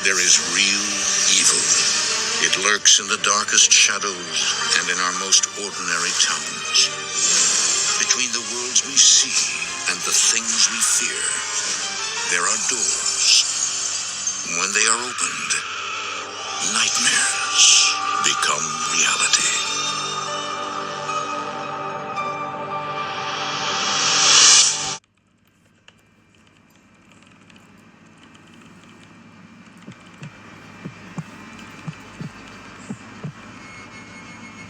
There is real evil. It lurks in the darkest shadows and in our most ordinary towns. Between the worlds we see and the things we fear, there are doors. When they are opened, nightmares become reality.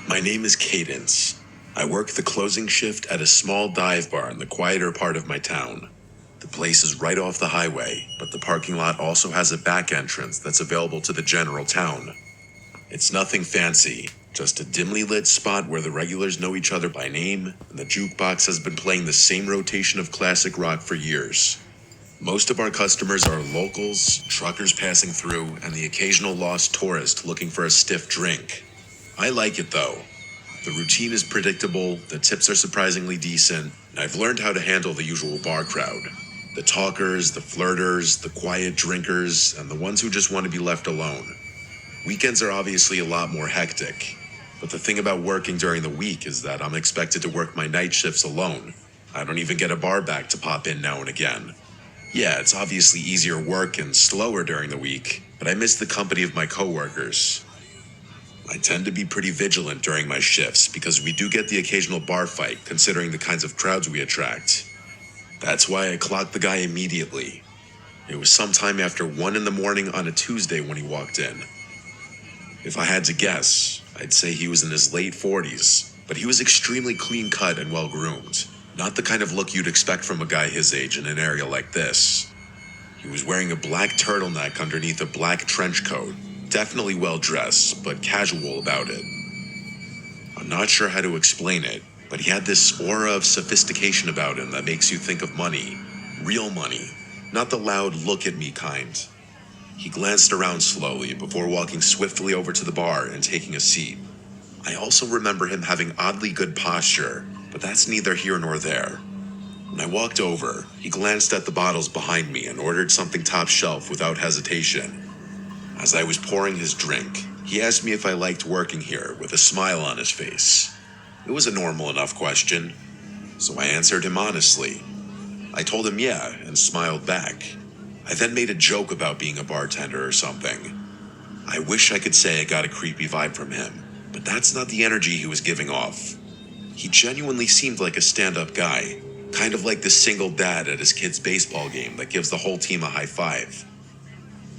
My name is Cadence. I work the closing shift at a small dive bar in the quieter part of my town. The place is right off the highway, but the parking lot also has a back entrance that's available to the general town. It's nothing fancy, just a dimly lit spot where the regulars know each other by name, and the jukebox has been playing the same rotation of classic rock for years. Most of our customers are locals, truckers passing through, and the occasional lost tourist looking for a stiff drink. I like it though. The routine is predictable, the tips are surprisingly decent, and I've learned how to handle the usual bar crowd. The talkers, the flirters, the quiet drinkers, and the ones who just want to be left alone. Weekends are obviously a lot more hectic, but the thing about working during the week is that I'm expected to work my night shifts alone. I don't even get a bar back to pop in now and again. Yeah, it's obviously easier work and slower during the week, but I miss the company of my coworkers. I tend to be pretty vigilant during my shifts because we do get the occasional bar fight considering the kinds of crowds we attract. That's why I clocked the guy immediately. It was sometime after 1 a.m. on a Tuesday when he walked in. If I had to guess, I'd say he was in his late 40s, but he was extremely clean cut and well groomed. Not the kind of look you'd expect from a guy his age in an area like this. He was wearing a black turtleneck underneath a black trench coat. Definitely well dressed, but casual about it. I'm not sure how to explain it, but he had this aura of sophistication about him that makes you think of money. Real money. Not the loud look at me kind. He glanced around slowly before walking swiftly over to the bar and taking a seat. I also remember him having oddly good posture, but that's neither here nor there. When I walked over, he glanced at the bottles behind me and ordered something top shelf without hesitation. As I was pouring his drink, he asked me if I liked working here with a smile on his face. It was a normal enough question, so I answered him honestly. I told him yeah and smiled back. I then made a joke about being a bartender or something. I wish I could say I got a creepy vibe from him, but that's not the energy he was giving off. He genuinely seemed like a stand-up guy, kind of like the single dad at his kid's baseball game that gives the whole team a high five.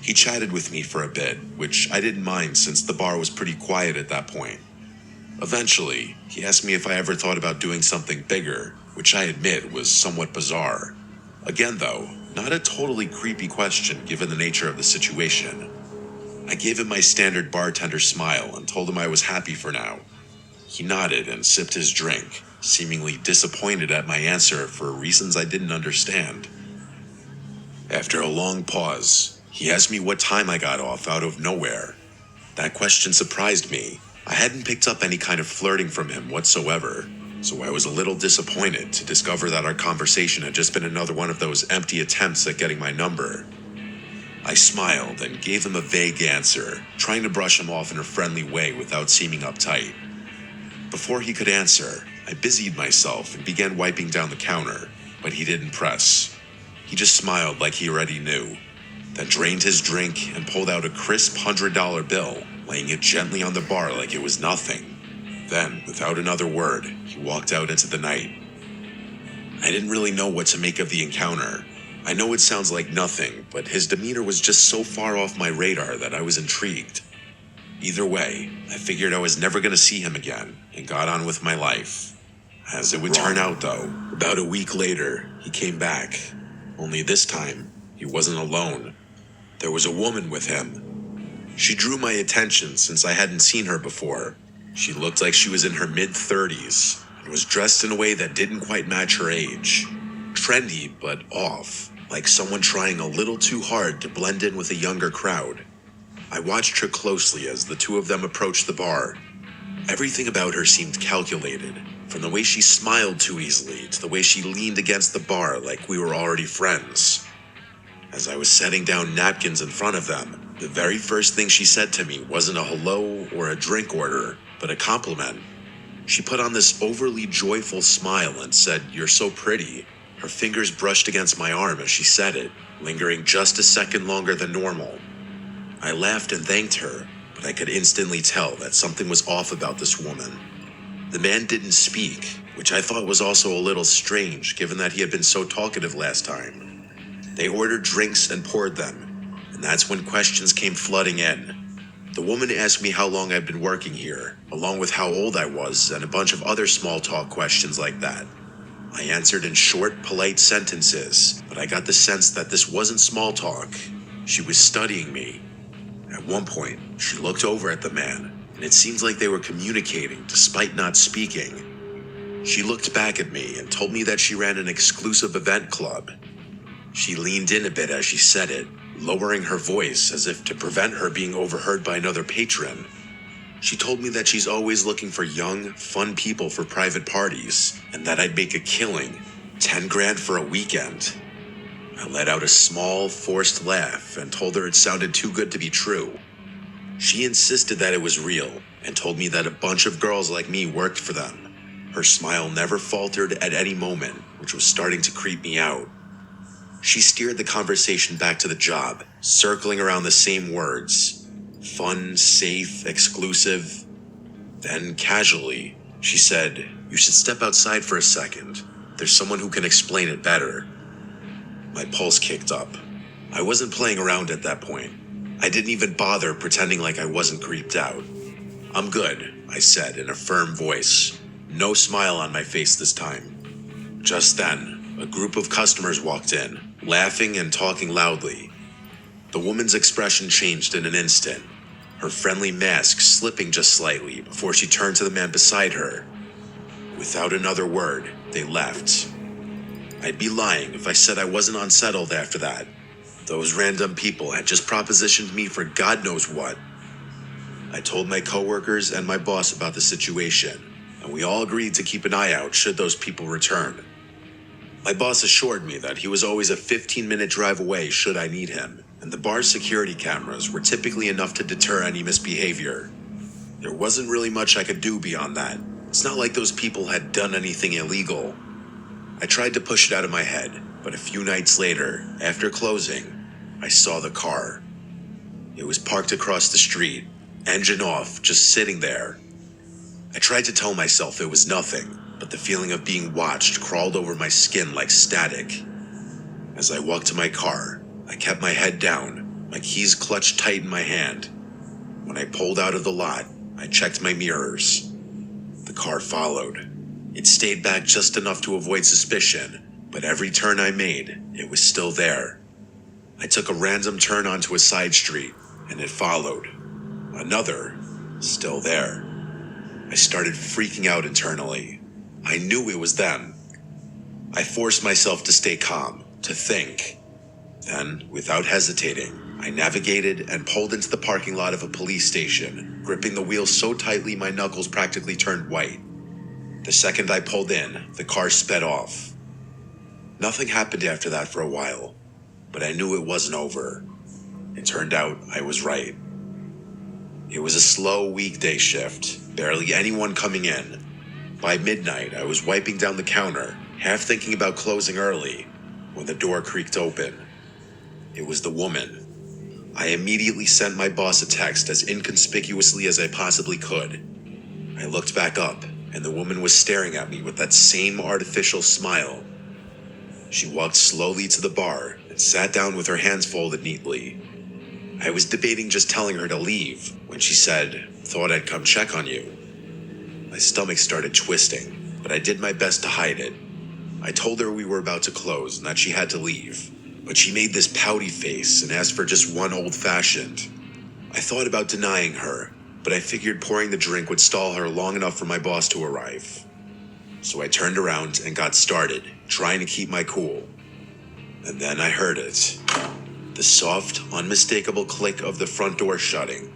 He chatted with me for a bit, which I didn't mind since the bar was pretty quiet at that point. Eventually, he asked me if I ever thought about doing something bigger, which I admit was somewhat bizarre. Again though, not a totally creepy question given the nature of the situation. I gave him my standard bartender smile and told him I was happy for now. He nodded and sipped his drink, seemingly disappointed at my answer for reasons I didn't understand. After a long pause, he asked me what time I got off out of nowhere. That question surprised me. I hadn't picked up any kind of flirting from him whatsoever, so I was a little disappointed to discover that our conversation had just been another one of those empty attempts at getting my number. I smiled and gave him a vague answer, trying to brush him off in a friendly way without seeming uptight. Before he could answer, I busied myself and began wiping down the counter, but he didn't press. He just smiled like he already knew, then drained his drink and pulled out a crisp $100 bill, laying it gently on the bar like it was nothing. Then, without another word, he walked out into the night. I didn't really know what to make of the encounter. I know it sounds like nothing, but his demeanor was just so far off my radar that I was intrigued. Either way, I figured I was never going to see him again, and got on with my life. As it would turn out though, about a week later, he came back. Only this time, he wasn't alone. There was a woman with him. She drew my attention since I hadn't seen her before. She looked like she was in her mid-30s, and was dressed in a way that didn't quite match her age. Trendy, but off, like someone trying a little too hard to blend in with a younger crowd. I watched her closely as the two of them approached the bar. Everything about her seemed calculated, from the way she smiled too easily to the way she leaned against the bar like we were already friends. As I was setting down napkins in front of them, The very first thing she said to me wasn't a hello or a drink order, but a compliment. She put on this overly joyful smile and said, "You're so pretty." Her fingers brushed against my arm as she said it, lingering just a second longer than normal. I laughed and thanked her, but I could instantly tell that something was off about this woman. The man didn't speak, which I thought was also a little strange given that he had been so talkative last time. They ordered drinks and poured them, and that's when questions came flooding in. The woman asked me how long I'd been working here, along with how old I was and a bunch of other small talk questions like that. I answered in short, polite sentences, but I got the sense that this wasn't small talk. She was studying me. At one point, she looked over at the man, and it seemed like they were communicating despite not speaking. She looked back at me and told me that she ran an exclusive event club. She leaned in a bit as she said it, lowering her voice as if to prevent her being overheard by another patron. She told me that she's always looking for young, fun people for private parties, and that I'd make a killing, 10 grand for a weekend. I let out a small, forced laugh and told her it sounded too good to be true. She insisted that it was real and told me that a bunch of girls like me worked for them. Her smile never faltered at any moment, which was starting to creep me out. She steered the conversation back to the job, circling around the same words. Fun, safe, exclusive. Then, casually, she said, "You should step outside for a second. There's someone who can explain it better." My pulse kicked up. I wasn't playing around at that point. I didn't even bother pretending like I wasn't creeped out. "I'm good," I said in a firm voice. No smile on my face this time. Just then, a group of customers walked in, laughing and talking loudly. The woman's expression changed in an instant, her friendly mask slipping just slightly before she turned to the man beside her. Without another word, they left. I'd be lying if I said I wasn't unsettled after that. Those random people had just propositioned me for God knows what. I told my coworkers and my boss about the situation, and we all agreed to keep an eye out should those people return. My boss assured me that he was always a 15-minute drive away should I need him, and the bar's security cameras were typically enough to deter any misbehavior. There wasn't really much I could do beyond that. It's not like those people had done anything illegal. I tried to push it out of my head, but a few nights later, after closing, I saw the car. It was parked across the street, engine off, just sitting there. I tried to tell myself it was nothing, but the feeling of being watched crawled over my skin like static. As I walked to my car, I kept my head down, my keys clutched tight in my hand. When I pulled out of the lot, I checked my mirrors. The car followed. It stayed back just enough to avoid suspicion, but every turn I made, it was still there. I took a random turn onto a side street, and it followed. Another, still there. I started freaking out internally. I knew it was them. I forced myself to stay calm, to think. Then, without hesitating, I navigated and pulled into the parking lot of a police station, gripping the wheel so tightly my knuckles practically turned white. The second I pulled in, the car sped off. Nothing happened after that for a while, but I knew it wasn't over. It turned out I was right. It was a slow weekday shift, barely anyone coming in. By midnight, I was wiping down the counter, half thinking about closing early, when the door creaked open. It was the woman. I immediately sent my boss a text as inconspicuously as I possibly could. I looked back up, and the woman was staring at me with that same artificial smile. She walked slowly to the bar and sat down with her hands folded neatly. I was debating just telling her to leave when she said, "Thought I'd come check on you." My stomach started twisting, but I did my best to hide it. I told her we were about to close and that she had to leave, but she made this pouty face and asked for just one old-fashioned. I thought about denying her, but I figured pouring the drink would stall her long enough for my boss to arrive. So I turned around and got started, trying to keep my cool. And then I heard it. The soft, unmistakable click of the front door shutting.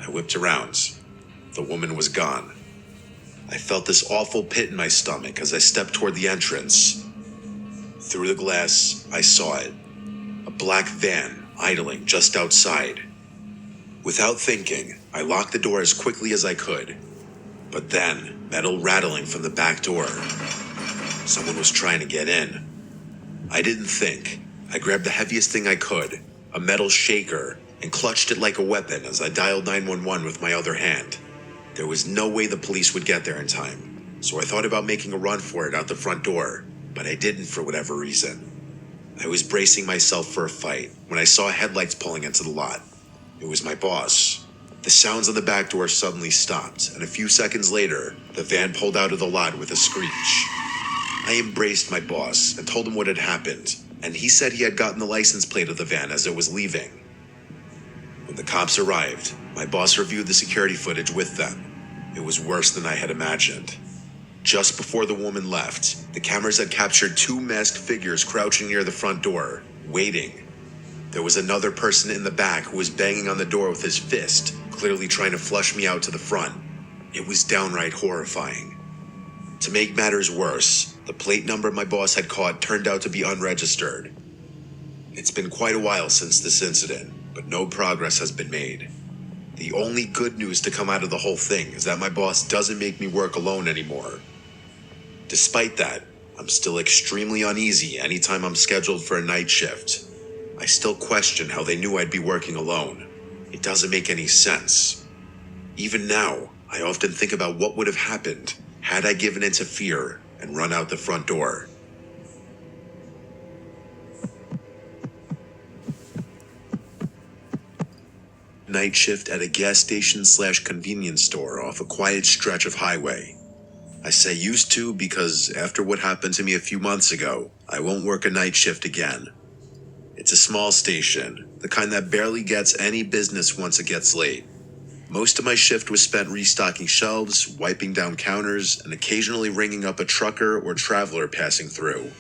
I whipped around. The woman was gone. I felt this awful pit in my stomach as I stepped toward the entrance. Through the glass, I saw it. A black van, idling just outside. Without thinking, I locked the door as quickly as I could. But then, metal rattling from the back door. Someone was trying to get in. I didn't think. I grabbed the heaviest thing I could, a metal shaker, and clutched it like a weapon as I dialed 911 with my other hand. There was no way the police would get there in time, so I thought about making a run for it out the front door, but I didn't for whatever reason. I was bracing myself for a fight when I saw headlights pulling into the lot. It was my boss. The sounds on the back door suddenly stopped, and a few seconds later, the van pulled out of the lot with a screech. I embraced my boss and told him what had happened, and he said he had gotten the license plate of the van as it was leaving. When the cops arrived, my boss reviewed the security footage with them. It was worse than I had imagined. Just before the woman left, the cameras had captured two masked figures crouching near the front door, waiting. There was another person in the back who was banging on the door with his fist, clearly trying to flush me out to the front. It was downright horrifying. To make matters worse, the plate number my boss had caught turned out to be unregistered. It's been quite a while since this incident, but no progress has been made. The only good news to come out of the whole thing is that my boss doesn't make me work alone anymore. Despite that, I'm still extremely uneasy anytime I'm scheduled for a night shift. I still question how they knew I'd be working alone. It doesn't make any sense. Even now, I often think about what would have happened had I given in to fear and run out the front door. Night shift at a gas station / convenience store off a quiet stretch of highway. I say used to because after what happened to me a few months ago, I won't work a night shift again. It's a small station, the kind that barely gets any business once it gets late. Most of my shift was spent restocking shelves, wiping down counters, and occasionally ringing up a trucker or traveler passing through.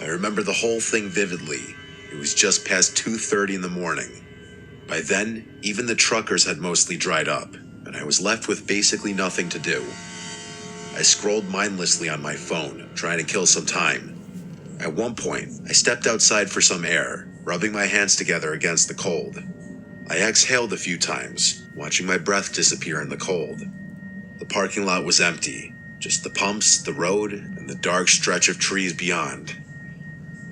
I remember the whole thing vividly. It was just past 2:30 in the morning. By then, even the truckers had mostly dried up, and I was left with basically nothing to do. I scrolled mindlessly on my phone, trying to kill some time. At one point, I stepped outside for some air, rubbing my hands together against the cold. I exhaled a few times, watching my breath disappear in the cold. The parking lot was empty, just the pumps, the road, and the dark stretch of trees beyond.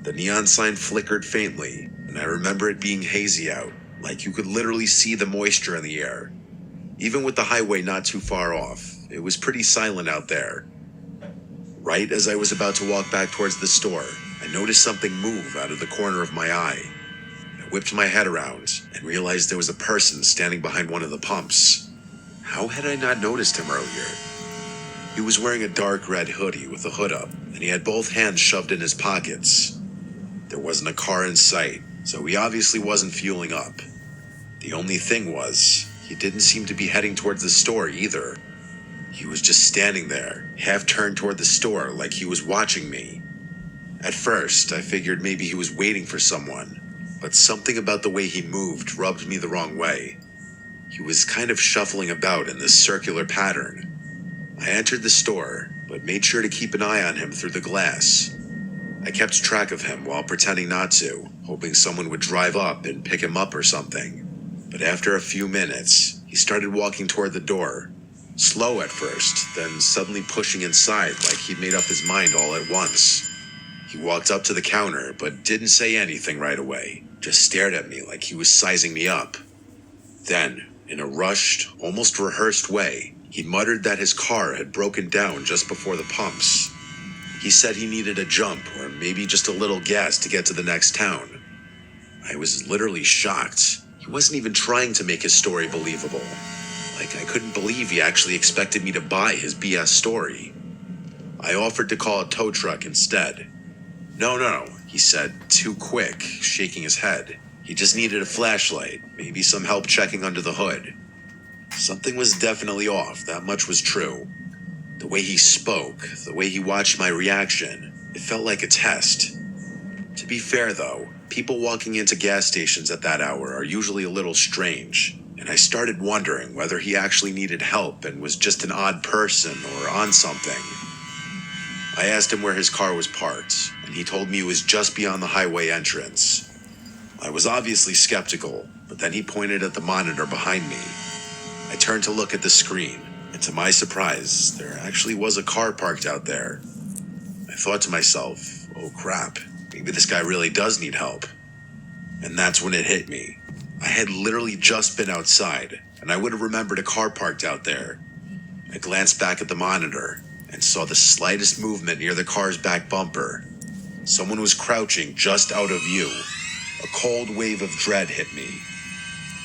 The neon sign flickered faintly, and I remember it being hazy out, like you could literally see the moisture in the air. Even with the highway not too far off, it was pretty silent out there. Right as I was about to walk back towards the store, I noticed something move out of the corner of my eye. I whipped my head around and realized there was a person standing behind one of the pumps. How had I not noticed him earlier? He was wearing a dark red hoodie with the hood up, and he had both hands shoved in his pockets. There wasn't a car in sight, so he obviously wasn't fueling up. The only thing was, he didn't seem to be heading towards the store either. He was just standing there, half turned toward the store like he was watching me. At first, I figured maybe he was waiting for someone, but something about the way he moved rubbed me the wrong way. He was kind of shuffling about in this circular pattern. I entered the store, but made sure to keep an eye on him through the glass. I kept track of him while pretending not to, hoping someone would drive up and pick him up or something. But after a few minutes, he started walking toward the door. Slow at first, then suddenly pushing inside like he'd made up his mind all at once. He walked up to the counter, but didn't say anything right away, just stared at me like he was sizing me up. Then, in a rushed, almost rehearsed way, he muttered that his car had broken down just before the pumps. He said he needed a jump or maybe just a little gas to get to the next town. I was literally shocked. He wasn't even trying to make his story believable. Like, I couldn't believe he actually expected me to buy his BS story. I offered to call a tow truck instead. No, he said, too quick, shaking his head. He just needed a flashlight, maybe some help checking under the hood. Something was definitely off, that much was true. The way he spoke, the way he watched my reaction, it felt like a test. To be fair though, people walking into gas stations at that hour are usually a little strange, and I started wondering whether he actually needed help and was just an odd person or on something. I asked him where his car was parked, and he told me it was just beyond the highway entrance. I was obviously skeptical, but then he pointed at the monitor behind me. I turned to look at the screen, and to my surprise, there actually was a car parked out there. I thought to myself, oh crap, maybe this guy really does need help. And that's when it hit me. I had literally just been outside, and I would have remembered a car parked out there. I glanced back at the monitor and saw the slightest movement near the car's back bumper. Someone was crouching just out of view. A cold wave of dread hit me.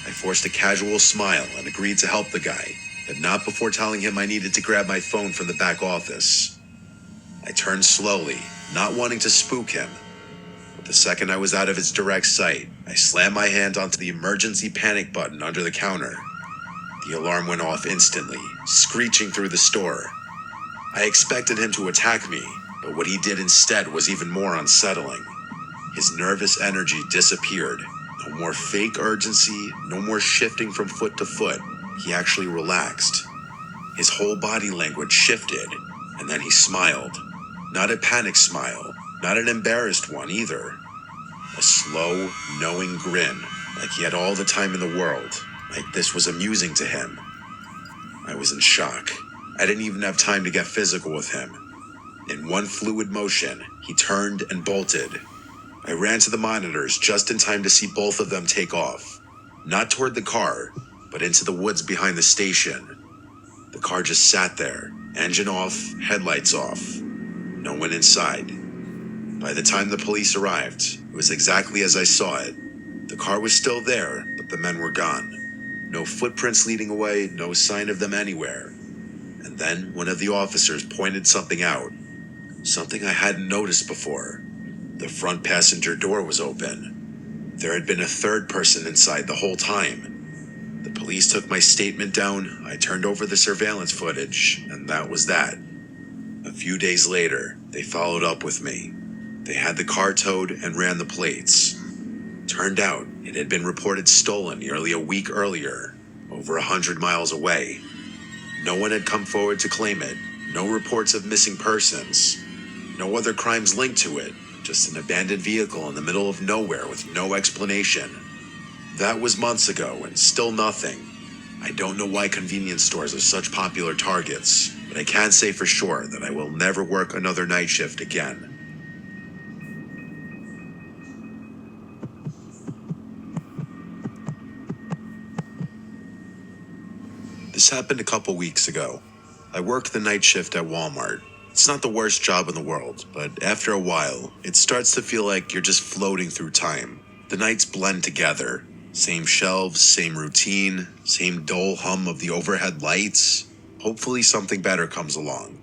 I forced a casual smile and agreed to help the guy, but not before telling him I needed to grab my phone from the back office. I turned slowly, not wanting to spook him. But the second I was out of his direct sight, I slammed my hand onto the emergency panic button under the counter. The alarm went off instantly, screeching through the store. I expected him to attack me, but what he did instead was even more unsettling. His nervous energy disappeared. No more fake urgency, no more shifting from foot to foot. He actually relaxed. His whole body language shifted, and then he smiled. Not a panic smile, not an embarrassed one either. A slow, knowing grin, like he had all the time in the world, like this was amusing to him. I was in shock. I didn't even have time to get physical with him. In one fluid motion, he turned and bolted. I ran to the monitors just in time to see both of them take off. Not toward the car, but into the woods behind the station. The car just sat there, engine off, headlights off. No one inside. By the time the police arrived, it was exactly as I saw it. The car was still there, but the men were gone. No footprints leading away, no sign of them anywhere. And then one of the officers pointed something out. Something I hadn't noticed before. The front passenger door was open. There had been a third person inside the whole time. The police took my statement down, I turned over the surveillance footage, and that was that. A few days later, they followed up with me. They had the car towed and ran the plates. Turned out, it had been reported stolen nearly a week earlier, over 100 miles away. No one had come forward to claim it, no reports of missing persons, no other crimes linked to it, just an abandoned vehicle in the middle of nowhere with no explanation. That was months ago and still nothing. I don't know why convenience stores are such popular targets, but I can say for sure that I will never work another night shift again. This happened a couple weeks ago. I work the night shift at Walmart. It's not the worst job in the world, but after a while, it starts to feel like you're just floating through time. The nights blend together. Same shelves, same routine, same dull hum of the overhead lights. Hopefully something better comes along.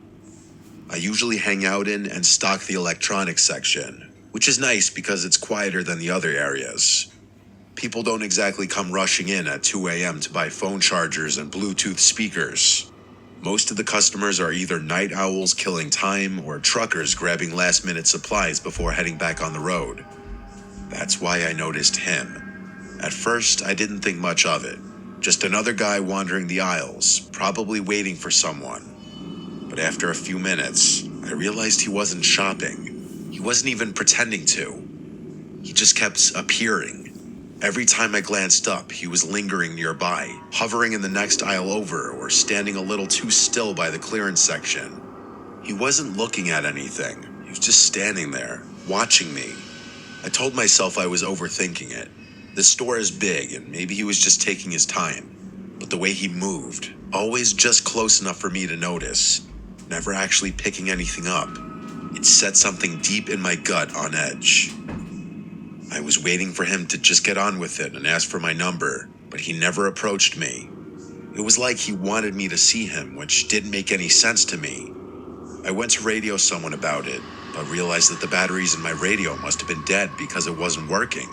I usually hang out in and stock the electronics section, which is nice because it's quieter than the other areas. People don't exactly come rushing in at 2 a.m. to buy phone chargers and Bluetooth speakers. Most of the customers are either night owls killing time or truckers grabbing last-minute supplies before heading back on the road. That's why I noticed him. At first, I didn't think much of it. Just another guy wandering the aisles, probably waiting for someone. But after a few minutes, I realized he wasn't shopping. He wasn't even pretending to. He just kept appearing. Every time I glanced up, he was lingering nearby, hovering in the next aisle over or standing a little too still by the clearance section. He wasn't looking at anything. He was just standing there, watching me. I told myself I was overthinking it. The store is big and maybe he was just taking his time. But the way he moved, always just close enough for me to notice, never actually picking anything up, it set something deep in my gut on edge. I was waiting for him to just get on with it and ask for my number, but he never approached me. It was like he wanted me to see him, which didn't make any sense to me. I went to radio someone about it, but realized that the batteries in my radio must have been dead because it wasn't working.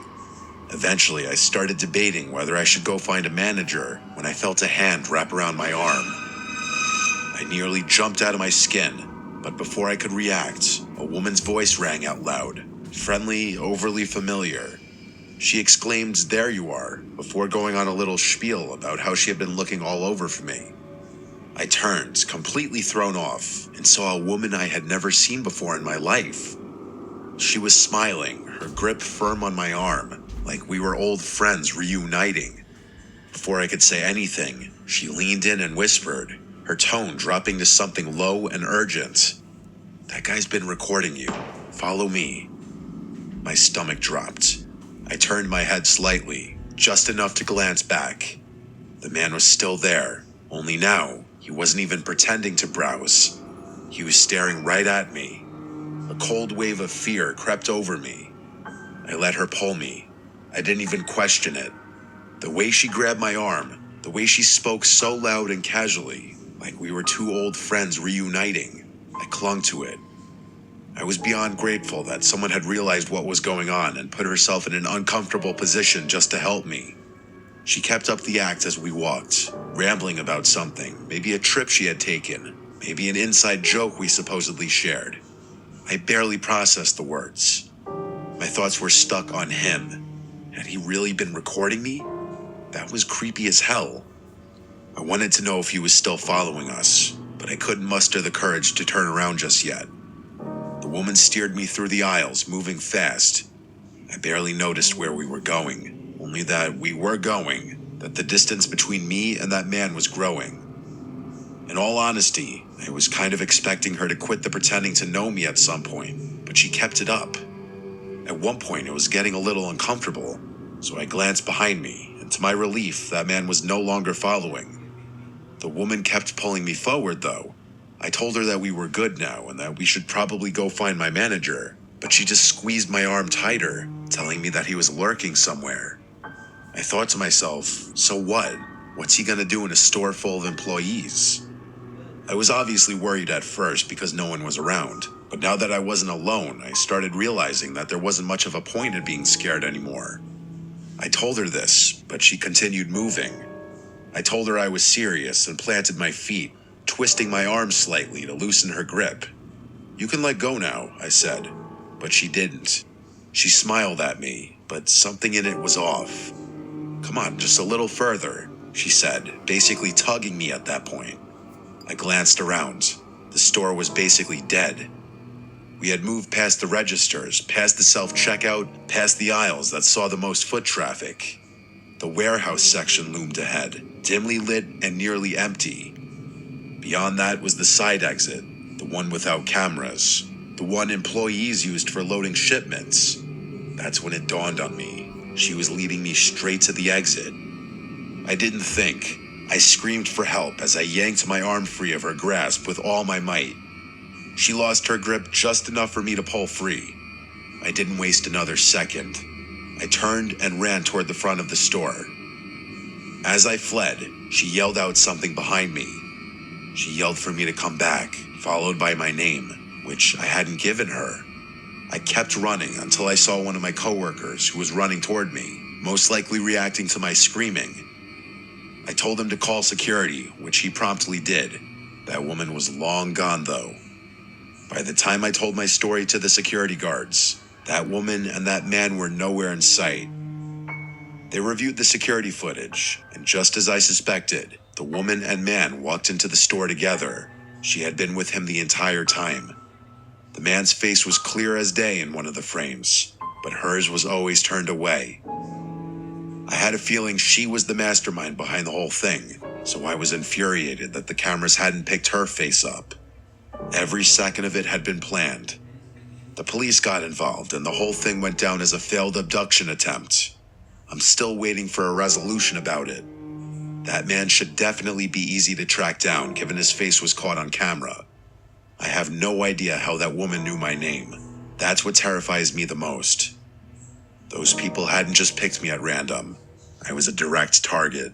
Eventually, I started debating whether I should go find a manager when I felt a hand wrap around my arm. I nearly jumped out of my skin, but before I could react, a woman's voice rang out loud. Friendly, overly familiar. She exclaimed, "There you are," before going on a little spiel about how she had been looking all over for me. I turned, completely thrown off, and saw a woman I had never seen before in my life. She was smiling, her grip firm on my arm, like we were old friends reuniting. Before I could say anything, she leaned in and whispered, her tone dropping to something low and urgent. "That guy's been recording you. Follow me." My stomach dropped. I turned my head slightly, just enough to glance back. The man was still there, only now, he wasn't even pretending to browse. He was staring right at me. A cold wave of fear crept over me. I let her pull me. I didn't even question it. The way she grabbed my arm, the way she spoke so loud and casually, like we were two old friends reuniting, I clung to it. I was beyond grateful that someone had realized what was going on and put herself in an uncomfortable position just to help me. She kept up the act as we walked, rambling about something, maybe a trip she had taken, maybe an inside joke we supposedly shared. I barely processed the words. My thoughts were stuck on him. Had he really been recording me? That was creepy as hell. I wanted to know if he was still following us, but I couldn't muster the courage to turn around just yet. The woman steered me through the aisles, moving fast. I barely noticed where we were going, only that we were going, that the distance between me and that man was growing. In all honesty, I was kind of expecting her to quit the pretending to know me at some point, but she kept it up. At one point, it was getting a little uncomfortable, so I glanced behind me, and to my relief, that man was no longer following. The woman kept pulling me forward, though. I told her that we were good now and that we should probably go find my manager, but she just squeezed my arm tighter, telling me that he was lurking somewhere. I thought to myself, so what? What's he gonna do in a store full of employees? I was obviously worried at first because no one was around, but now that I wasn't alone, I started realizing that there wasn't much of a point in being scared anymore. I told her this, but she continued moving. I told her I was serious and planted my feet, twisting my arm slightly to loosen her grip. "You can let go now," I said, but she didn't. She smiled at me, but something in it was off. "Come on, just a little further," she said, basically tugging me at that point. I glanced around. The store was basically dead. We had moved past the registers, past the self-checkout, past the aisles that saw the most foot traffic. The warehouse section loomed ahead, dimly lit and nearly empty. Beyond that was the side exit, the one without cameras, the one employees used for loading shipments. That's when it dawned on me. She was leading me straight to the exit. I didn't think. I screamed for help as I yanked my arm free of her grasp with all my might. She lost her grip just enough for me to pull free. I didn't waste another second. I turned and ran toward the front of the store. As I fled, she yelled out something behind me. She yelled for me to come back, followed by my name, which I hadn't given her. I kept running until I saw one of my coworkers who was running toward me, most likely reacting to my screaming. I told him to call security, which he promptly did. That woman was long gone, though. By the time I told my story to the security guards, that woman and that man were nowhere in sight. They reviewed the security footage, and just as I suspected, the woman and man walked into the store together. She had been with him the entire time. The man's face was clear as day in one of the frames, but hers was always turned away. I had a feeling she was the mastermind behind the whole thing, so I was infuriated that the cameras hadn't picked her face up. Every second of it had been planned. The police got involved, and the whole thing went down as a failed abduction attempt. I'm still waiting for a resolution about it. That man should definitely be easy to track down, given his face was caught on camera. I have no idea how that woman knew my name. That's what terrifies me the most. Those people hadn't just picked me at random. I was a direct target.